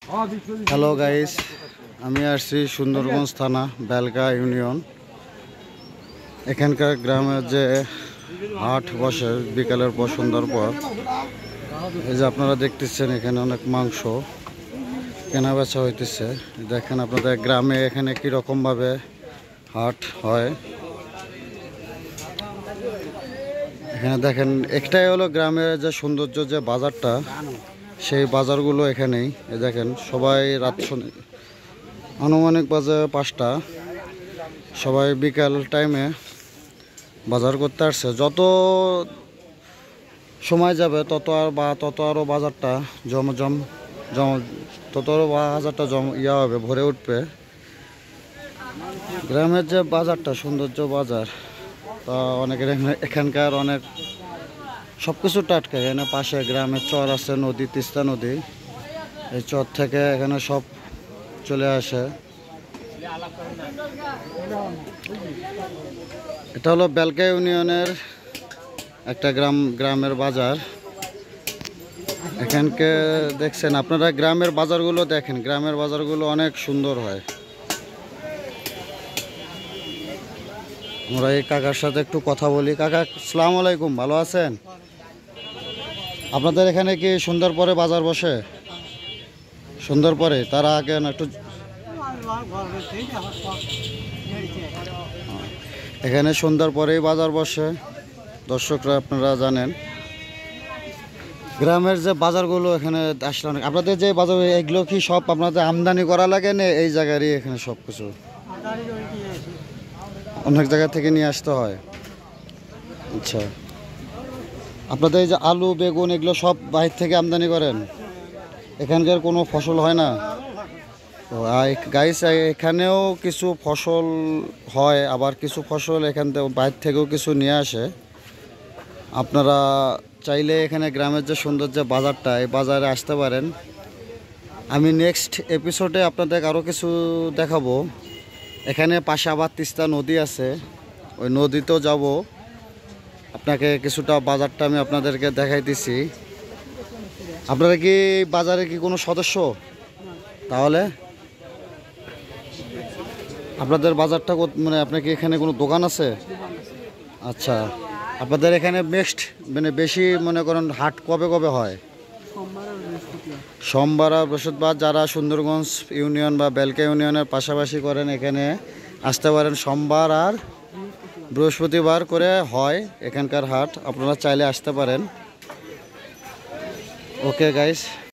Hello guys, আমি আসছি সুন্দরগঞ্জ থানা বেলকা ইউনিয়ন। এখানকার গ্রামের যে হাট বসে বিকালের পর সন্ধ্যার পর, এই যে আপনারা দেখতেছেন এখানে অনেক মাংস কেনা বেচা হইতেছে। দেখেন আপনাদের গ্রামে এখানে কীরকমভাবে হাট হয়। এখানে দেখেন একটাই হলো গ্রামের যে সৌন্দর্য, যে বাজারটা, সেই বাজারগুলো এখানেই। দেখেন সবাই রাত আনুমানিক বাজে 5টা, সবাই বিকাল টাইমে বাজার করতে আসছে। যত সময় যাবে তত আরও বাজারটা তত আরও বাজারটা হবে, ভরে উঠবে। গ্রামের যে বাজারটা সৌন্দর্য বাজার, তা অনেকের এখানকার অনেক সব কিছু টাটকা। এখানে পাশে গ্রামের চর আছে, নদী, তিস্তা নদী। এই চর থেকে এখানে সব চলে আসে। এটা হলো বেলকা ইউনিয়নের একটা গ্রামের বাজার। এখানকে দেখছেন আপনারা, গ্রামের বাজারগুলো দেখেন, গ্রামের বাজারগুলো অনেক সুন্দর হয়। আমরা এই কাকার সাথে একটু কথা বলি। কাকা, আসসালামু আলাইকুম, ভালো আছেন? আপনাদের এখানে কি সন্ধ্যার পরে বাজার বসে? সন্ধ্যার পরে, তার আগে না একটু? এখানে সন্ধ্যার পরেই বাজার বসে, দর্শকরা আপনারা জানেন। গ্রামের যে বাজারগুলো এখানে আসলে অনেক। আপনাদের যে বাজার, এগুলো কি সব আপনাদের আমদানি করা লাগে না এই জায়গারই? এখানে সব কিছু অনেক জায়গা থেকে নিয়ে আসতে হয়। আচ্ছা, আপনাদের এই যে আলু, বেগুন, এগুলো সব বাইরে থেকে আমদানি করেন? এখানকার কোনো ফসল হয় না? তো গাইস, এখানেও কিছু ফসল হয়, আবার কিছু ফসল এখান থেকে বাইরে থেকেও কিছু নিয়ে আসে। আপনারা চাইলে এখানে গ্রামের যে সুন্দর যে বাজারটা, এই বাজারে আসতে পারেন। আমি নেক্সট এপিসোডে আপনাদের আরও কিছু দেখাবো। এখানে পাশে আবার তিস্তা নদী আছে, ওই নদীতেও যাব। আপনাকে কিছুটা বাজারটা আমি আপনাদেরকে দেখাইতেছি। আপনারা কি বাজারে কি কোনো সদস্য? তাহলে আপনাদের বাজারটা মানে আপনার কি এখানে কোনো দোকান আছে? আচ্ছা, আপনাদের এখানে নেক্সট মানে বেশি মনে করেন হাট কবে কবে হয়? সোমবার আর বৃহস্পতিবার। যারা সুন্দরগঞ্জ ইউনিয়ন বা বেলকা ইউনিয়নের পাশাপাশি করেন, এখানে আসতে পারেন। সোমবার আর বৃহস্পতিবার করে হয় এখানকার হাট, আপনারা চাইলে আসতে পারেন। Okay guys.